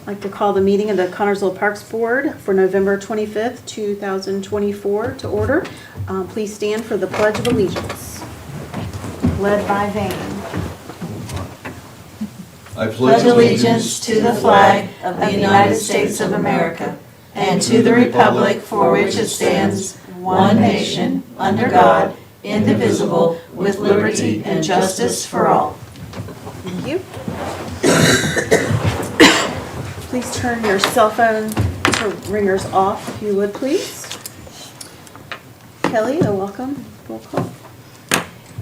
I'd like to call the meeting of the Connersville Parks Board for November 25th, 2024 to order. Please stand for the Pledge of Allegiance. Led by Vane. I pledge allegiance to the flag of the United States of America and to the republic for which it stands, one nation, under God, indivisible, with liberty and justice for all. Thank you. Please turn your cell phone to ringers off, if you would, please. Kelly, welcome. Roll call.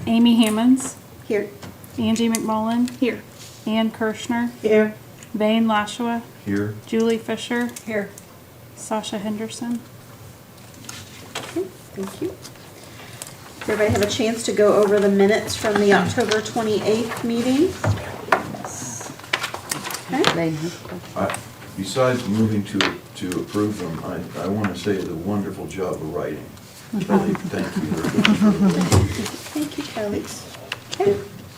Amy Hammonds, Here. Angie McMullen, here. Ann Kirshner, Here. Vane Lashua, Here. Julie Fisher, Here. Sasha Henderson. Okay, thank you. Does everybody have a chance to go over the minutes from the October 28th meeting? Okay. Besides moving to approve them, I want to say the wonderful job of writing. Kelly, thank you very much. Thank you, Kelly.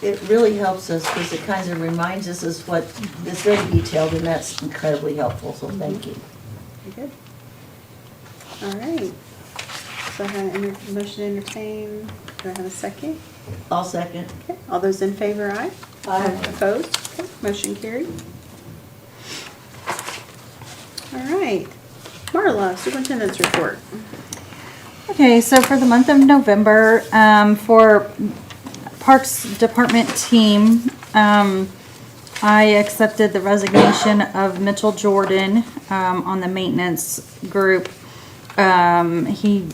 It really helps us because it kind of reminds us is what is very detailed, and that's incredibly helpful, so thank you. Very good. All right. So I have a motion to entertain. Do I have a second? I'll second. Okay. All those in favor, aye? Aye. Opposed? Okay. Motion carried. All right. Marla, Superintendent's Report. Okay, so for the month of November, for Parks Department team, I accepted the resignation of Mitchell Jordan on the maintenance group. He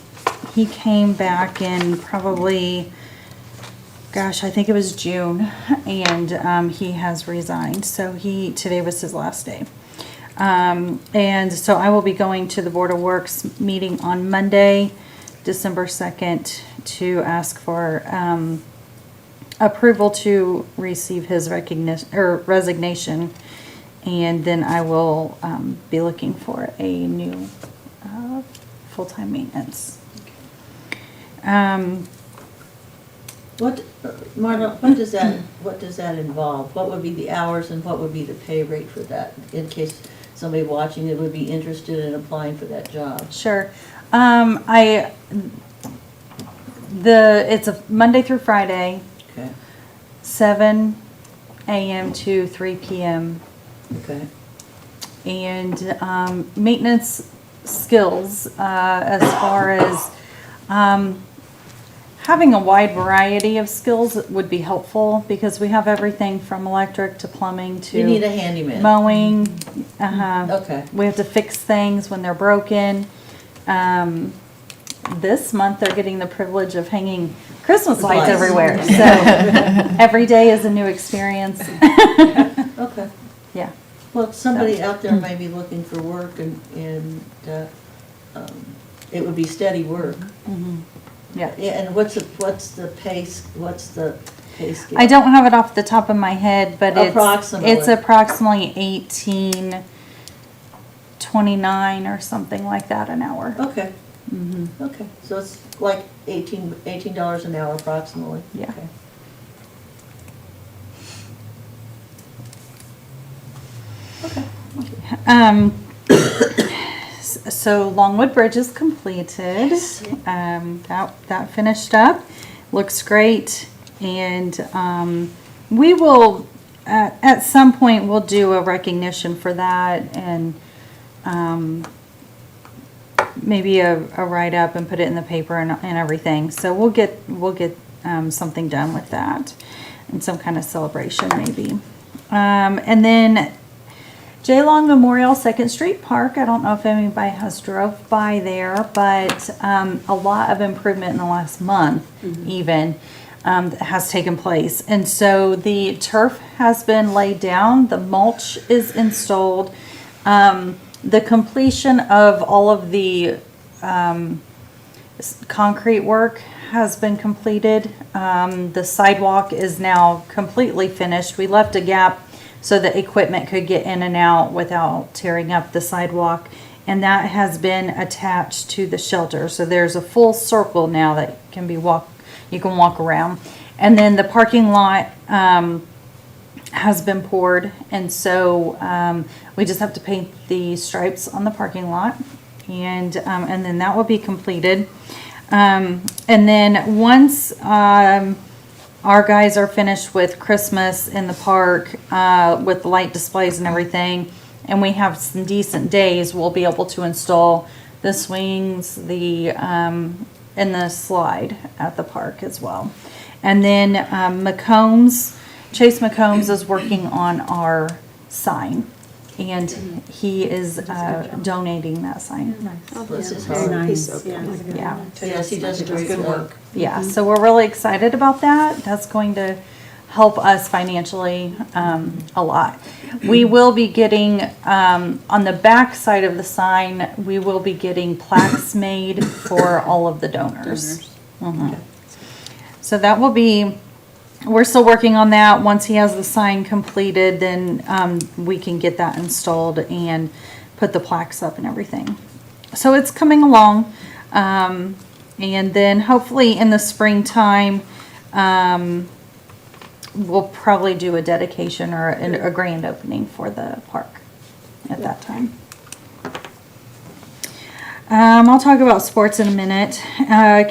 came back in probably, gosh, I think it was June, and he has resigned. So today was his last day. And so I will be going to the Board of Works meeting on Monday, December 2nd, to ask for approval to receive his resignation, and then I will be looking for a new full-time maintenance. Marla, what does that involve? What would be the hours and what would be the pay rate for that, in case somebody watching it would be interested in applying for that job? Sure. It's a Monday through Friday, Okay, 7 a.m. to 3 p.m. okay. And maintenance skills, as far as having a wide variety of skills would be helpful, because we have everything from electric to plumbing to You need a handyman. mowing. Okay. We have to fix things when they're broken. This month they're getting the privilege of hanging Christmas lights Lights. everywhere. So every day is a new experience. Okay. Yeah. Well, somebody out there may be looking for work, and it would be steady work. Yeah. Yeah, and what's the pace? What's the pay scale? I don't have it off the top of my head, but Approximately. it's approximately 18.29 or something like that an hour. Okay. Okay, so it's like $18 an hour approximately. Yeah. Okay. So Longwood Bridge is completed. That finished up. Looks great, and we will at some point we'll do a recognition for that, and maybe a write up and put it in the paper and everything. So we'll get something done with that, and some kind of celebration maybe. And then J. Long Memorial 2nd Street Park. I don't know if anybody has drove by there, but a lot of improvement in the last month even has taken place. And so the turf has been laid down, the mulch is installed, the completion of all of the concrete work has been completed. The sidewalk is now completely finished. We left a gap so that equipment could get in and out without tearing up the sidewalk, and that has been attached to the shelter. So there's a full circle now that you can walk around. And then the parking lot has been poured, and so we just have to paint the stripes on the parking lot, and then that will be completed. And then once our guys are finished with Christmas in the park with the light displays and everything, and we have some decent days, we'll be able to install the swings, and the slide at the park as well. And then Chase McCombs is working on our sign, and he is donating that sign. Bless his Very heart. nice, yeah. Yeah. Yes, he does a great work. Yeah, so we're really excited about that. That's going to help us financially a lot. We will be getting, on the back side of the sign, we will be getting plaques made for all of the donors. Mhm. So that will be, we're still working on that. Once he has the sign completed, then we can get that installed and put the plaques up and everything. So it's coming along. And then hopefully in the springtime, we'll probably do a dedication or a grand opening for the park at that time. I'll talk about sports in a minute.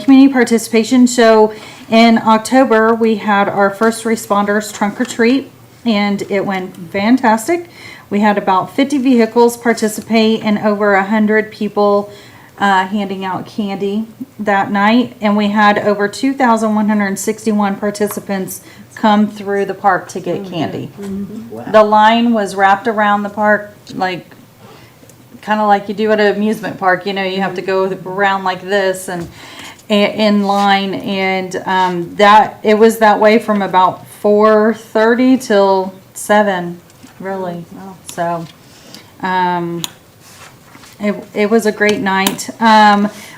Community participation. So in October, we had our first responders trunk or treat, and it went fantastic. We had about 50 vehicles participate and over 100 people handing out candy that night, and we had over 2,161 participants come through the park to get candy. Wow. The line was wrapped around the park, like kind of like you do at an amusement park. You know, you have to go around like this and in line, and that it was that way from about 4:30 till 7, really. So it was a great night.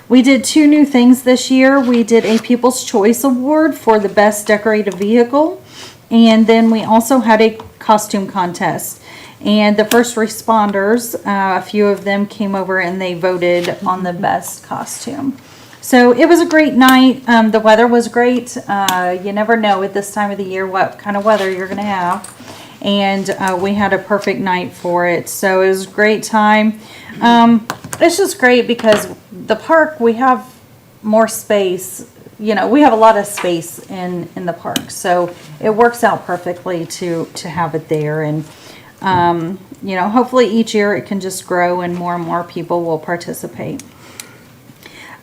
We did 2 new things this year. We did a People's Choice Award for the best decorated vehicle, and then we also had a costume contest. And the first responders, a few of them came over and they voted on the best costume. So it was a great night. The weather was great. You never know at this time of the year what kind of weather you're going to have. And we had a perfect night for it. So it was a great time. It's just great because the park, we have more space. You know, we have a lot of space in the park. So it works out perfectly to have it there. And you know, hopefully each year it can just grow and more people will participate.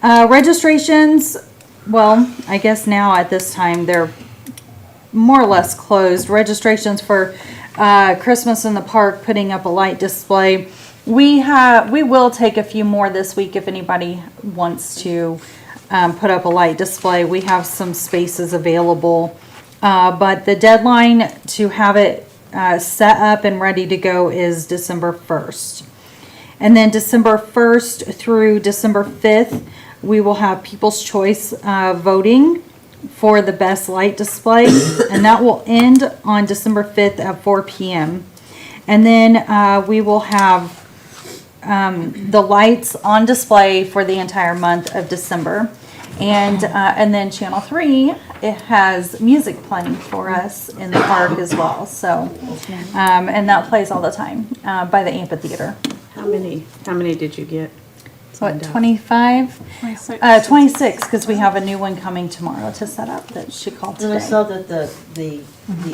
Registrations, well, I guess now at this time they're more or less closed. Registrations for Christmas in the park, putting up a light display. We will take a few more this week if anybody wants to put up a light display. We have some spaces available, but the deadline to have it set up and ready to go is December 1st. And then December 1st through December 5th, we will have People's Choice voting for the best light display, and that will end on December 5th at 4 p.m. And then we will have the lights on display for the entire month of December. And then Channel 3, it has music playing for us in the park as well. So, and that plays all the time by the amphitheater. How many did you get? What, 25? 26, because we have a new one coming tomorrow to set up that she called And I today. saw that the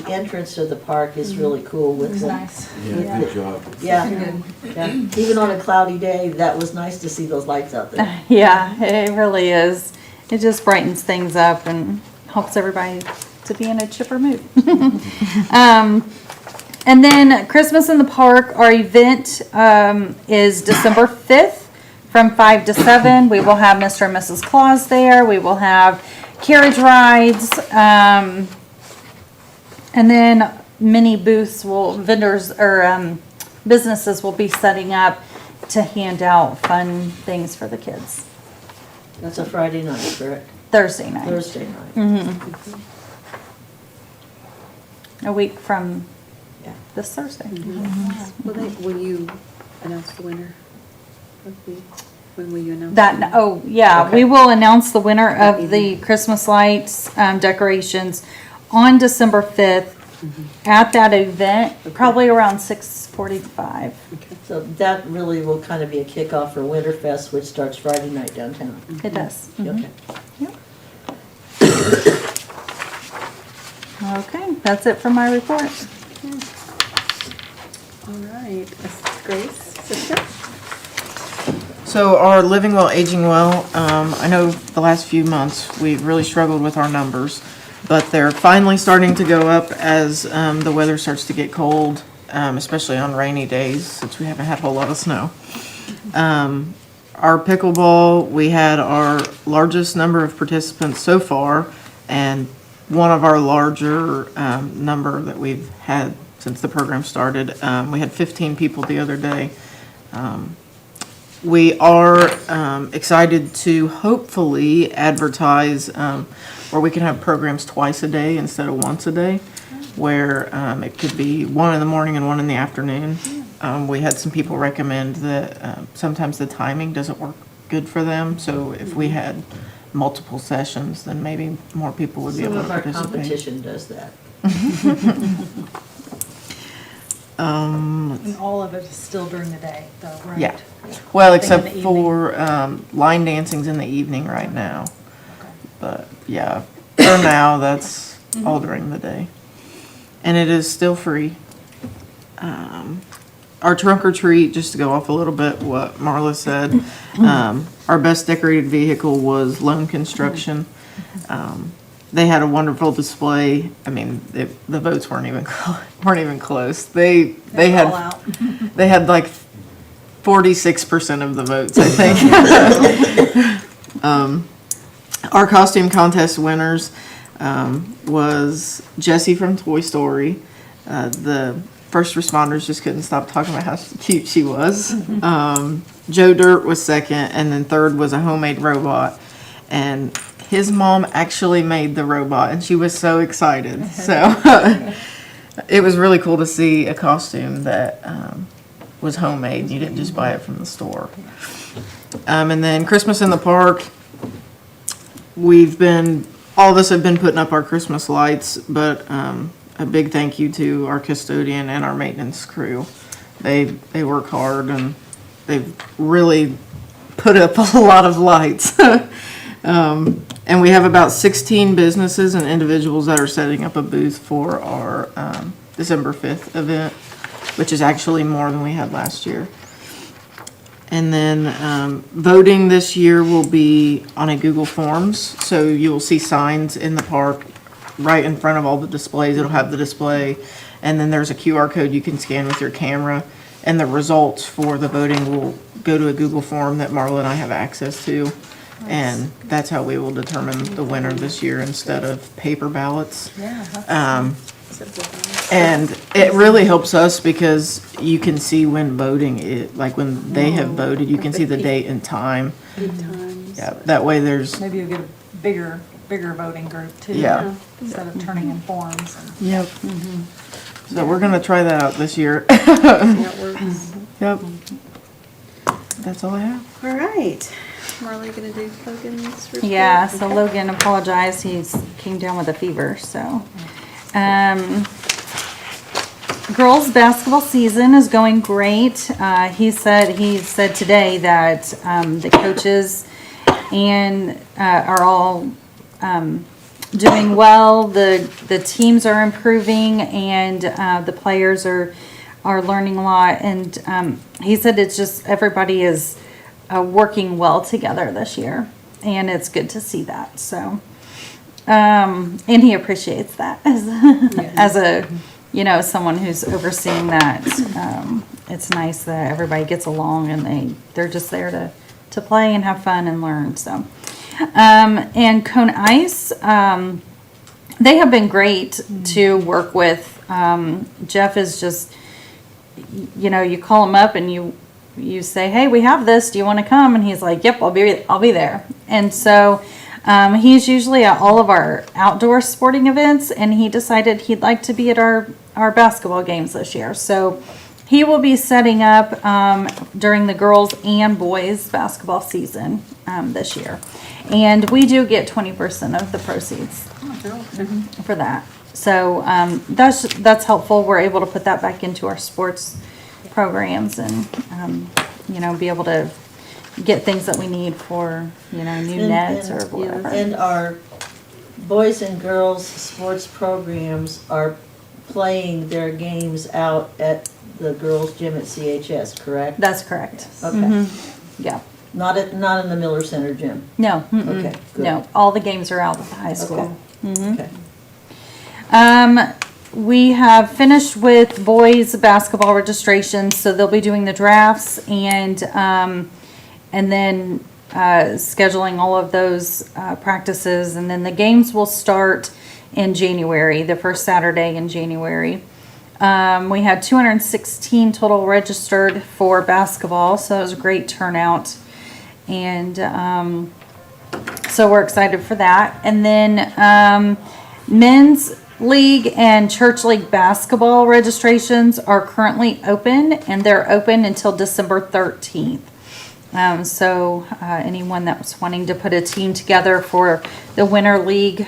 entrance to the park is really cool with the. Nice. Yeah, good job. Yeah, yeah. Even on a cloudy day, that was nice to see those lights out there. Yeah, it really is. It just brightens things up and helps everybody to be in a chipper mood. And then Christmas in the Park, our event is December 5th from 5 to 7. We will have Mr. and Mrs. Claus there. We will have carriage rides. And then many booths vendors or businesses will be setting up to hand out fun things for the kids. That's a Friday night, correct? Thursday night. Thursday night. A week from Yeah. this Thursday. Will you announce the winner? When will you announce? We will announce the winner of the Christmas lights decorations on December 5th at that event, probably around 6:45. So that really will kind of be a kickoff for Winterfest, which starts Friday night downtown. It does. Okay. Okay, that's it for my report. All right, Grace, sister? So our living well, aging well, I know the last few months, we've really struggled with our numbers, but they're finally starting to go up as the weather starts to get cold, especially on rainy days, since we haven't had a whole lot of snow. Our pickleball, we had our largest number of participants so far, and one of our larger number that we've had since the program started. We had 15 people the other day. We are excited to hopefully advertise where we can have programs twice a day instead of once a day, where it could be one in the morning and one in the afternoon. We had some people recommend that sometimes the timing doesn't work good for them, so if we had multiple sessions, then maybe more people would be Some able of to our participate. competition does that. And all of it is still during the day, though, right? Yeah. Well, Nothing in except the for line dancing's in the evening right now. Okay. But yeah, for now, that's all during the day. And it is still free. Our trunk or treat, just to go off a little bit what Marla said, our best decorated vehicle was Lone Construction. They had a wonderful display. I mean, the votes weren't even close. They They're all had out. they had like 46% of the votes, I think. Our costume contest winners was Jessie from Toy Story. The first responders just couldn't stop talking about how cute she was. Joe Dirt was second, and then third was a homemade robot. And his mom actually made the robot, and she was so excited. So it was really cool to see a costume that was homemade. You didn't just buy it from the store. And then Christmas in the Park, all of us have been putting up our Christmas lights, but a big thank you to our custodian and our maintenance crew. They work hard, and they've really put up a lot of lights. And we have about 16 businesses and individuals that are setting up a booth for our December 5th event, which is actually more than we had last year. And then voting this year will be on a Google Forms, so you will see signs in the park right in front of all the displays. It'll have the display, and then there's a QR code you can scan with your camera, and the results for the voting will go to a Google form that Marla and I have access to. And that's how we will determine the winner this year instead of paper ballots. Yeah. And it really helps us because you can see when voting like when they have voted, you can see the date and time. Good times. Yeah, that way there's, Maybe you'll get a bigger voting group too. Yeah. Instead of turning in forms. And yep. So we're gonna try that out this year. That works. Yep. That's all I have. All right. Marley gonna do Logan's report? Yeah, so Okay. Logan apologized. He came down with a fever, so. Girls' basketball season is going great. He said today that the coaches and are all doing well. The teams are improving, and the players are learning a lot. And he said it's just everybody is working well together this year, and it's good to see that. So, and he appreciates that as a someone who's overseeing that. It's nice that everybody gets along, and they're just there to play and have fun and learn. So, and Cone Ice, they have been great to work with. Jeff is just, you call him up and you say, hey, we have this, do you want to come? And he's like, yep, I'll be there. And so he's usually at all of our outdoor sporting events, and he decided he'd like to be at our basketball games this year. So he will be setting up during the girls and boys basketball season this year. And we do get 20% of the proceeds for that. So that's helpful. We're able to put that back into our sports programs and, be able to get things that we need for, new nets or whatever. And our boys and girls sports programs are playing their games out at the girls' gym at CHS, correct? That's correct. Okay. Yeah. Not in the Miller Center gym? No. Okay, good. No, all the games are out at the high school. Okay. We have finished with boys basketball registration, so they'll be doing the drafts and then scheduling all of those practices, and then the games will start in January, the first Saturday in January. We had 216 total registered for basketball, so it was a great turnout, and so we're excited for that. And then men's league and church league basketball registrations are currently open, and they're open until December 13th. So anyone that was wanting to put a team together for the winter league,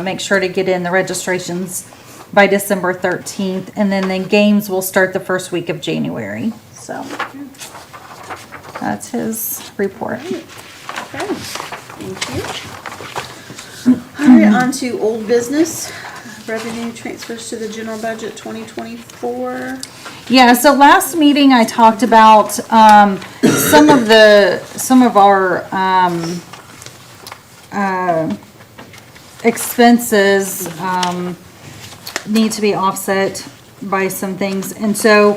make sure to get in the registrations by December 13th, and then the games will start the first week of January. So that's his report. Okay, thank you. All right, on to old business. Revenue transfers to the general budget 2024. Yeah, so last meeting I talked about some of our expenses need to be offset by some things, and so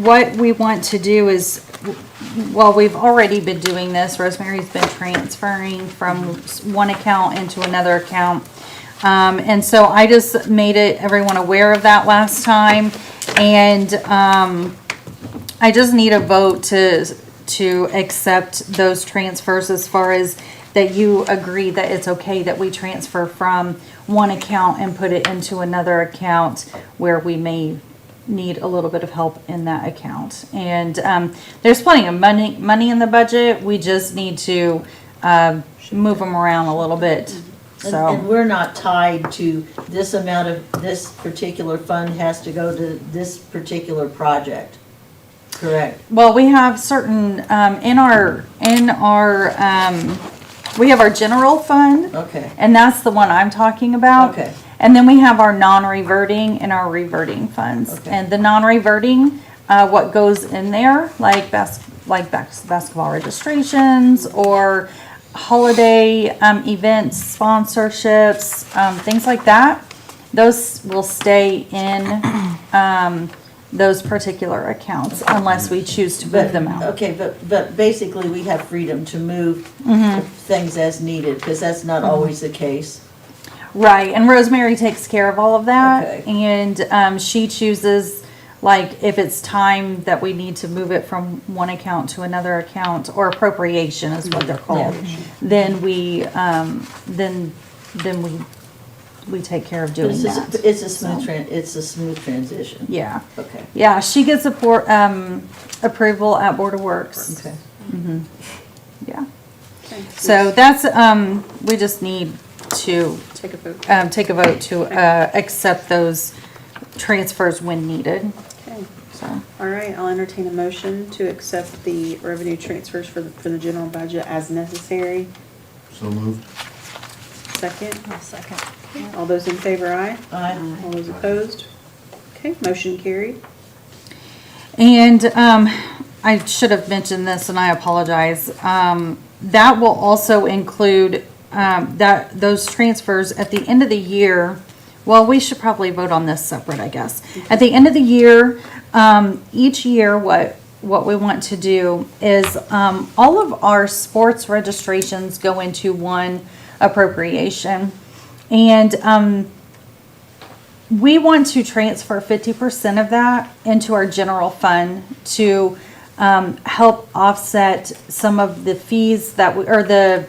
what we want to do is, well, we've already been doing this. Rosemary's been transferring from one account into another account. And so I just made everyone aware of that last time, and I just need a vote to accept those transfers, as far as that you agree that it's okay that we transfer from one account and put it into another account where we may need a little bit of help in that account. And there's plenty of money in the budget. We just need to move them around a little bit. So. And we're not tied to this amount of, this particular fund has to go to this particular project, correct? Well, we have certain, we have our general fund. Okay. And that's the one I'm talking about. Okay. And then we have our non-reverting and our reverting funds. Okay. And the non-reverting, what goes in there, like basketball registrations or holiday events, sponsorships, things like that, those will stay in those particular accounts unless we choose to move them out. Okay, but basically we have freedom to move things as needed, because that's not always the case. Right, and Rosemary takes care of all of that, Okay. and she chooses, like, if it's time that we need to move it from one account to another account, or appropriation is what they're called, then we take care of But doing that. it's a smooth transition. Yeah, Okay. yeah, she gets approval at Board of Works. Okay. Yeah, Okay, so that's, we just need to take a vote. take a vote to accept those transfers when needed. Okay. So, All right, I'll entertain a motion to accept the revenue transfers for the general budget as necessary. So moved. Second. I'll second. All those in favor, aye. Aye. All those opposed? Okay, motion carried. and I should have mentioned this, and I apologize. That will also include those transfers at the end of the year. Well, we should probably vote on this separate, I guess. At the end of the year, each year, what we want to do is all of our sports registrations go into one appropriation, and we want to transfer 50% of that into our general fund to help offset some of the fees the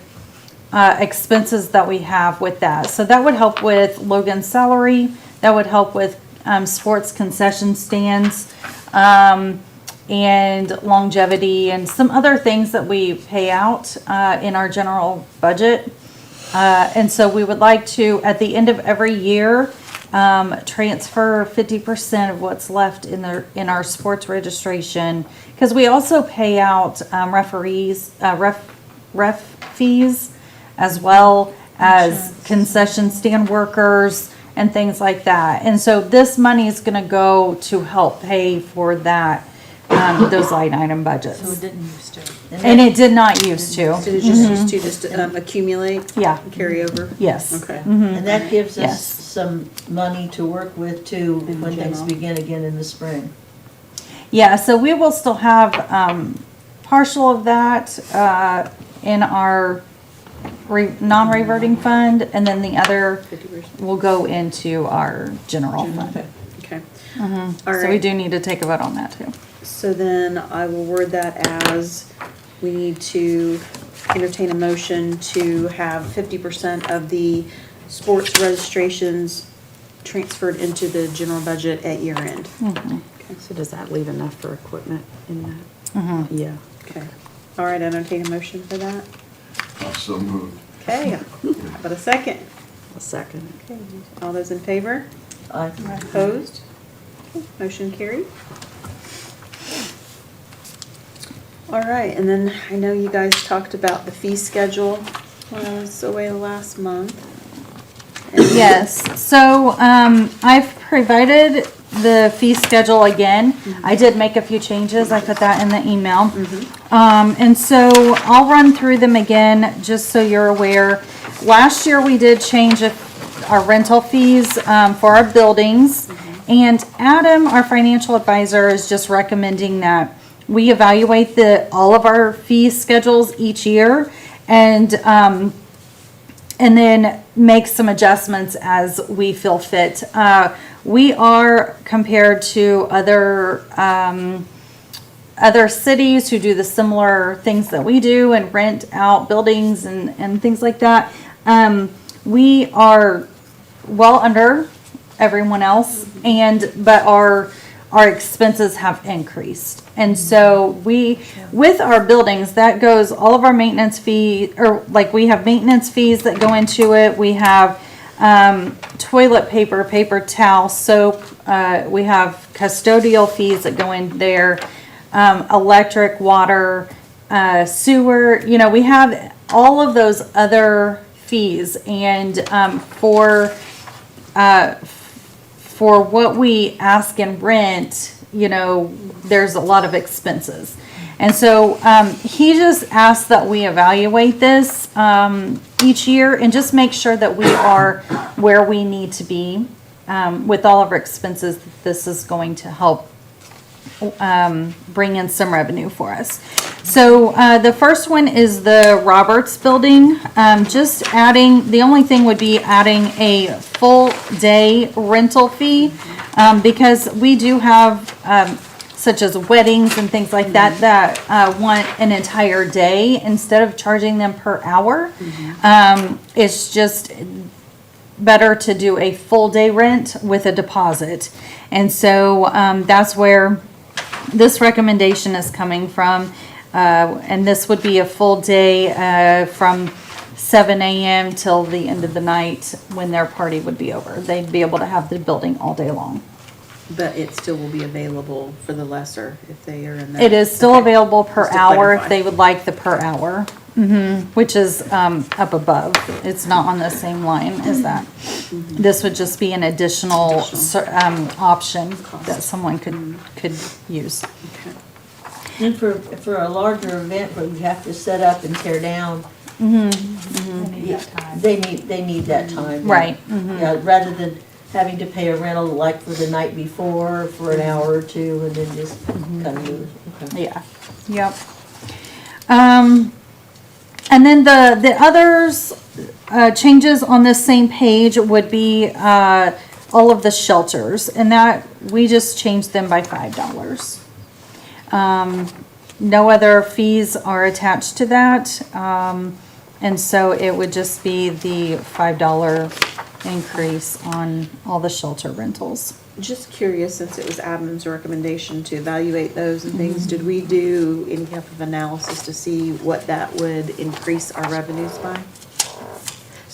expenses that we have with that. So that would help with Logan's salary. That would help with sports concession stands and longevity and some other things that we pay out in our general budget. And so we would like to, at the end of every year, transfer 50% of what's left in our sports registration, because we also pay out referees, ref fees, as well as concession stand workers and things like that. And so this money is going to go to help pay for that, those line item So it budgets. didn't used to. And it did not used to. So it's just used to just accumulate? Yeah. and Carry over? Yes. Okay. And that gives us Yes. some money to work with too, In when things general. begin again in the spring. Yeah, so we will still have partial of that in our non-reverting fund, and then the other 50%. will go into our general fund. Okay. All So we right. do need to take a vote on that too. So then I will word that as, we need to entertain a motion to have 50% of the sports registrations transferred into the general budget at year end. Mm-hmm. So does that leave enough for equipment in that? Yeah. Okay. All right, entertain a motion for that. So moved. Okay, how about a second? A second. Okay, all those in favor? I Opposed? Okay, motion carried. All right, and then I know you guys talked about the fee schedule when I was away last month. Yes, so I've provided the fee schedule again. I did make a few changes. I put that in the email. And so I'll run through them again, just so you're aware. Last year, we did change our rental fees for our buildings. And Adam, our financial advisor, is just recommending that we evaluate all of our fee schedules each year and then make some adjustments as we feel fit. We are, compared to other cities who do the similar things that we do and rent out buildings and things like that, we are well under everyone else, but our expenses have increased. And so with our buildings, that goes, all of our maintenance fee, or like we have maintenance fees that go into it. We have toilet paper, paper towel, soap. We have custodial fees that go in there, electric, water, sewer. You know, we have all of those other fees, and for what we ask in rent, you know, there's a lot of expenses. And so he just asked that we evaluate this each year and just make sure that we are where we need to be with all of our expenses. This is going to help bring in some revenue for us. So the first one is the Roberts Building. Just adding, the only thing would be adding a full day rental fee because we do have such as weddings and things like that that want an entire day instead of charging them per hour. It's just better to do a full day rent with a deposit. And so that's where this recommendation is coming from. And this would be a full day from 7 a.m. till the end of the night when their party would be over. They'd be able to have the building all day long. But it still will be available for the lesser if they are in that. It is still Okay. available per Just to hour if clarify. they would like the per hour, which is up above. It's not on the same line as that. This would just be an additional option that someone could use. And for a larger event where you have to set up and tear down, They need that time. they need that time. Right. Yeah, rather than having to pay a rental like for the night before for an hour or two and then just kind of move. Okay. Yeah, yep. And then the others, changes on this same page would be, all of the shelters, and that, we just changed them by $5. No other fees are attached to that, and so it would just be the $5 increase on all the shelter rentals. Just curious, since it was Adam's recommendation to evaluate those and things, did we do any type of analysis to see what that would increase our revenues by?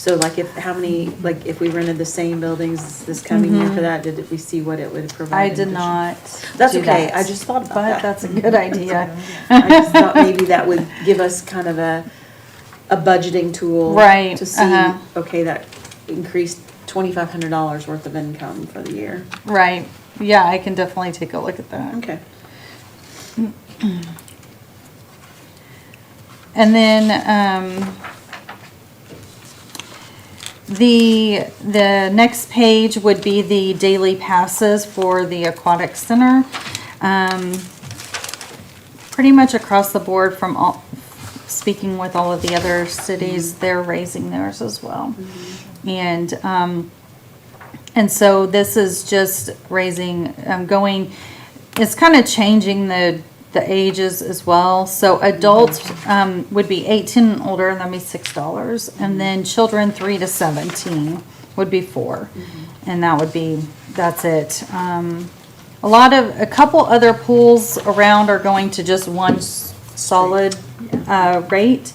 So like if we rented the same buildings this coming year for that, did we see what it would provide? I in did addition? not. That's do okay, that, I just thought about But that. that's a good idea. I just thought maybe that would give us kind of a budgeting tool. Right, To see, okay, that increased $2,500 worth of income for the year. Right, yeah, I can definitely take a look at that. Okay. And then, the next page would be the daily passes for the aquatic center. Pretty much across the board from speaking with all of the other cities, they're raising theirs as well. And so this is just raising, it's kind of changing the ages as well. So adults would be 18 and older, and that'd be $6. And then children 3 to 17 would be $4. And that's it. A couple other pools around are going to just one solid rate.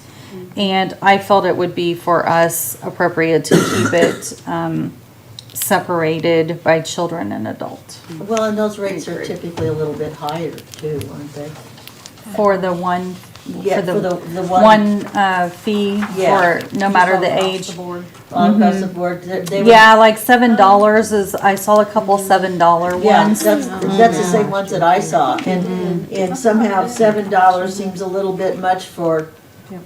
And I felt it would be for us appropriate to keep it separated by children and adult. Well, and those rates are typically a little bit higher too, aren't they? For the one, Yeah, for for the the one fee Yeah. for no matter the age. All across the board, they were. Yeah, like $7 is, I saw a couple $7 Yeah, ones. that's the same ones that I saw, and somehow $7 seems a little bit much for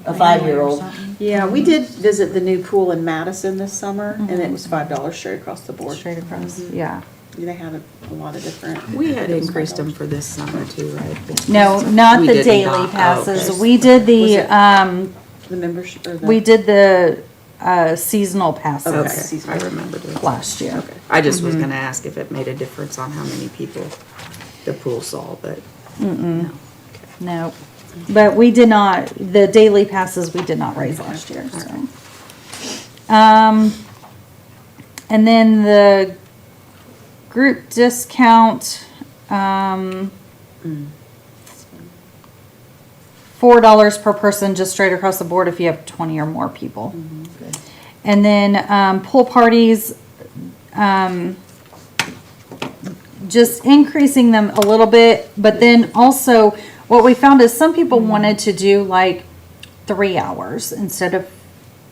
a 5-year-old. Yeah, we did visit the new pool in Madison this summer, and it was $5 straight across the board. Straight across, yeah. They had a lot of different. We had increased them for this summer too, right? No, not We the did daily not. Oh, passes. okay. We did The membership or the. we did the seasonal passes Okay. Okay, I remembered it. last year. Okay. I just was gonna ask if it made a difference on how many people the pool saw, but no. No, but we did not, the daily passes we did not raise last year, so. And then the group discount, $4 per person, just straight across the board if you have 20 or more people. And then, pool parties, just increasing them a little bit, but then also what we found is some people wanted to do like 3 hours instead of,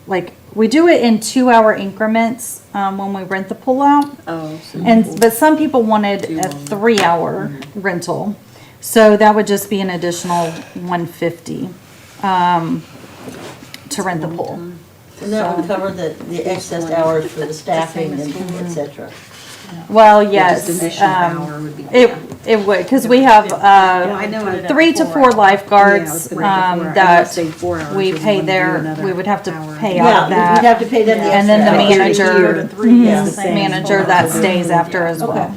like, we do it in 2-hour increments when we rent the pool out. Oh, so But some people wanted a 3-hour rental. So that would just be an additional $150 to rent the pool. And that would cover the excess hours for the staffing and et cetera. Well, just yes, an additional hour would be. it would, because we have I know. 3 to 4 lifeguards that that we pay their, we would have to pay out Yeah, of we'd that. have to pay them the And then the extra hours. manager, Yeah. the manager that stays after as well.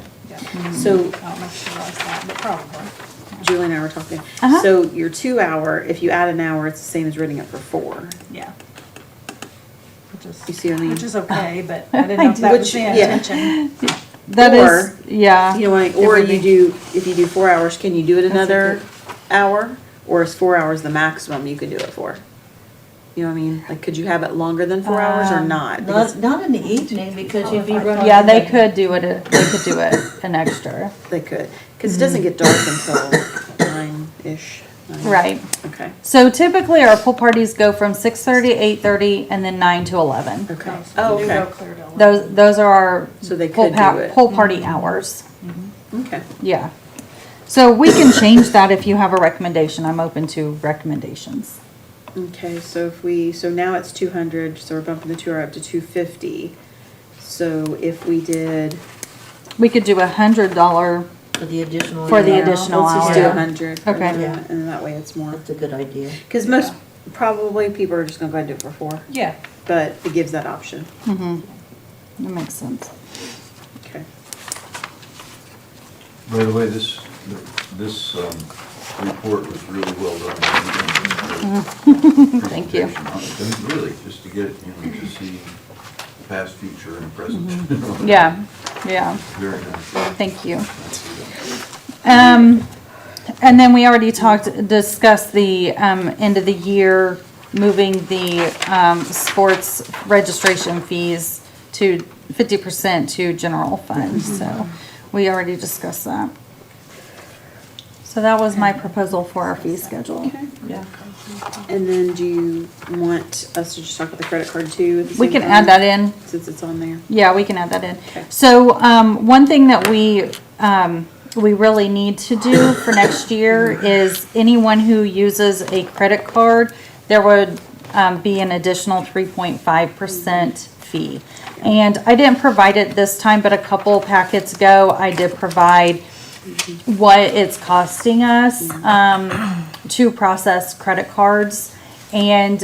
So I don't know if she realized that, but probably. Julie and I were talking. Uh-huh. So your 2-hour, if you add an hour, it's the same as renting it for 4. Yeah. Which is, You see what I mean? which is okay, but I didn't know if that Which- was the yeah. intention. That Or, is, yeah. You know, like, or you do, if you do 4 hours, can you do it another hour? Or is 4 hours the maximum you could do it for? You know what I mean? Like, could you have it longer than 4 hours or not? Because Not in the evening, because you'd be running. Yeah, they could do it, an extra. they could, because it doesn't get dark until 9-ish. 9. Right. Okay, So typically our pool parties go from 6:30, 8:30, and then 9 to 11. okay. So Oh, we do go okay. clear to 11. Those are our So they pool could do it. pool party hours. Okay. Yeah. So we can change that if you have a recommendation. I'm open to recommendations. Okay, so so now it's 200, so we're bumping the 2 hour up to 250. So if we did. We could do $100. For the additional. For the hour. additional Let's just do hour. 100. Okay. And that way it's more. That's a good idea. Because most, probably people are just gonna go ahead and do it for 4, Yeah. but it gives that option. Mm-hmm. That makes sense. Okay. By the way, this report was really well done. Thank you. Presentation on it. And really, just to get, to see past, future, and present. Yeah, yeah. Very nice. Thank you. And then we already discussed the end of the year moving the sports registration fees to 50% to general fund. So we already discussed that. So that was my proposal for our fee schedule. Okay. Yeah. And then do you want us to just talk about the credit card too? at the We same can time, add that in. Since it's on there. Yeah, we can add that in. Okay. So, one thing that we really need to do for next year is anyone who uses a credit card, there would be an additional 3.5% fee. And I didn't provide it this time, but a couple packets ago, I did provide what it's costing us to process credit cards. And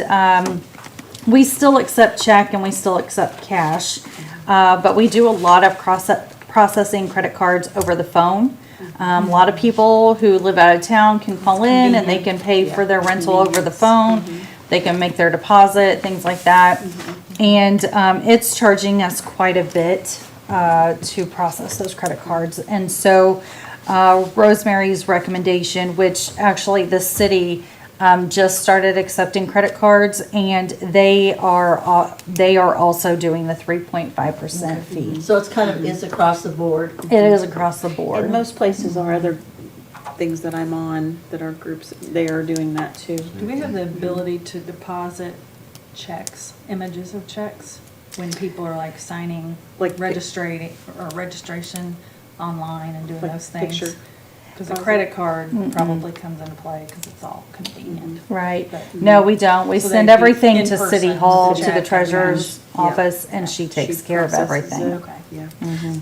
we still accept check and we still accept cash, but we do a lot of processing credit cards over the phone. A lot of people who live out of town can call in and they can pay for their rental over the phone. They can make their deposit, things like that. And it's charging us quite a bit to process those credit cards. And so Rosemary's recommendation, which actually the city just started accepting credit cards, and they are also doing the 3.5% fee. So it's kind of, it's across the board. It is across the board. And most places are other things that I'm on that are groups, they are doing that too. Do we have the ability to deposit checks, images of checks, when people are like signing, Like registration online and doing Like those things? picture Because a credit card probably comes into play because it's all convenient. Right. But- No, we don't. We So send they'd be everything in to City person, Hall, the to the check, treasurer's yeah. office, and she takes care of processes everything. it. Okay. Yeah.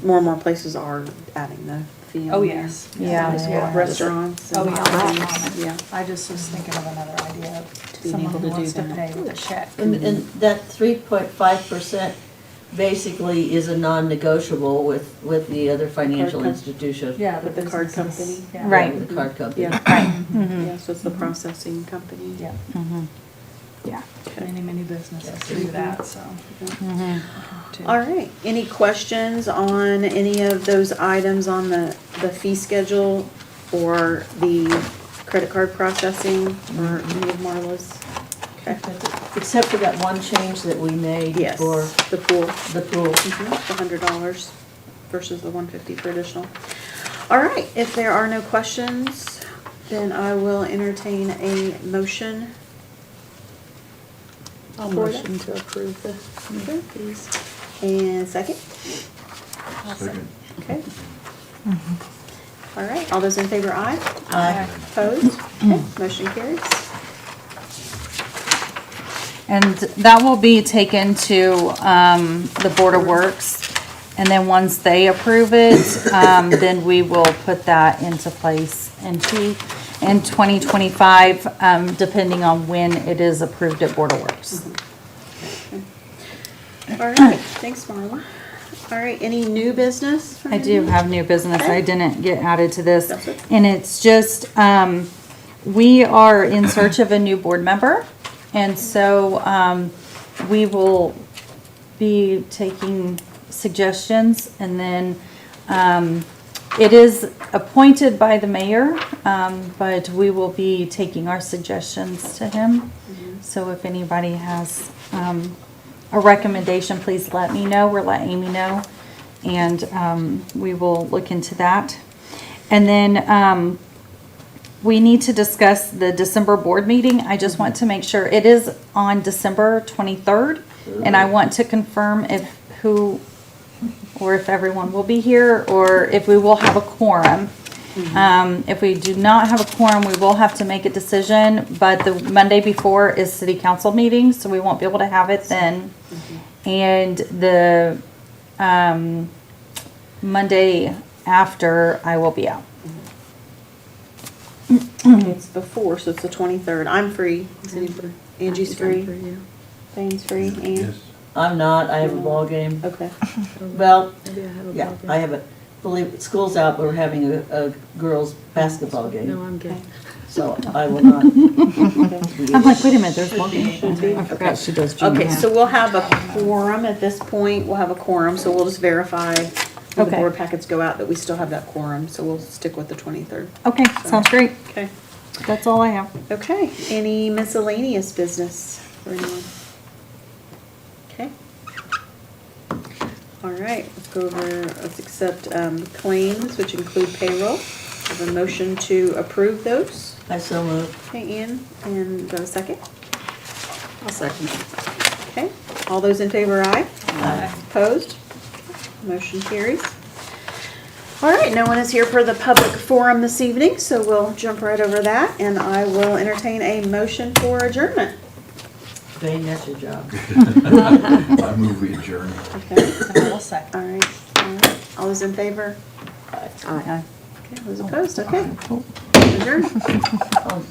More and more places are adding the fee on Oh, there. yes. Yeah. As well, Yeah. Restaurants. Oh, and yeah. things. Yeah. I just was thinking of another idea To of be someone able who to do wants to that. pay with a check. And that 3.5% basically is a non-negotiable with the other financial Card institution. Yeah. With the card businesses. company. Yeah. Right. With the card company. Yeah. Mm-hmm. Yeah, so it's the processing company. Yeah, Yeah. many businesses do that, so. too. All right, any questions on any of those items on the fee schedule or the credit card processing or any of Marla's? Okay. Except for that one change that we made Yes, for the pool. the pool. The $100 versus the $150 for additional. All right, if there are no questions, then I will entertain a motion. I'll For motion to approve the fees. And second? Second. Okay. All right, all those in favor, aye? Aye. Opposed? Okay, motion carries. And that will be taken to the Board of Works. And then once they approve it, then we will put that into place in 2025, depending on when it is approved at Board of Works. All right, thanks, Marla. All right, any new business? I do have new business. I didn't get added to this. That's okay. And it's just, we are in search of a new board member. And so, we will be taking suggestions, and then, it is appointed by the mayor, but we will be taking our suggestions to him. So if anybody has, a recommendation, please let me know or let Amy know, and we will look into that. And then we need to discuss the December board meeting. I just want to make sure it is on December 23rd, and I want to confirm if everyone will be here, or if we will have a quorum. If we do not have a quorum, we will have to make a decision, but the Monday before is city council meeting, so we won't be able to have it then. And the Monday after, I will be out. It's before, so it's the 23rd. I'm free. Is anybody- Angie's free. Vane's free. And Yes. I'm not, I have a ball game. okay. Well, Maybe I have a yeah, ball game. I have school's out, but we're having a girls' basketball No, game, I'm good. so I will not. I'm like, wait a minute, there's one. I Okay. she does junior Okay, high. so we'll have a quorum at this point. We'll have a quorum, so we'll just verify when the Okay. board packets go out that we still have that quorum. So we'll stick with the 23rd. Okay, sounds great. Okay. That's all I have. Okay, any miscellaneous business for anyone? Okay. All right, let's accept claims, which include payroll. Have a motion to approve those. I so moved. Okay, Ian, and do I have a second? I'll second. Okay, all those in favor, aye? Aye. Opposed? Motion carries. All right, no one is here for the public forum this evening, so we'll jump right over that, and I will entertain a motion for adjournment. Vane, that's your job. I move we adjourn. Okay, I will second. all right, all right. All those in favor? Aye. Okay, those opposed, okay. Adjourn. Oh,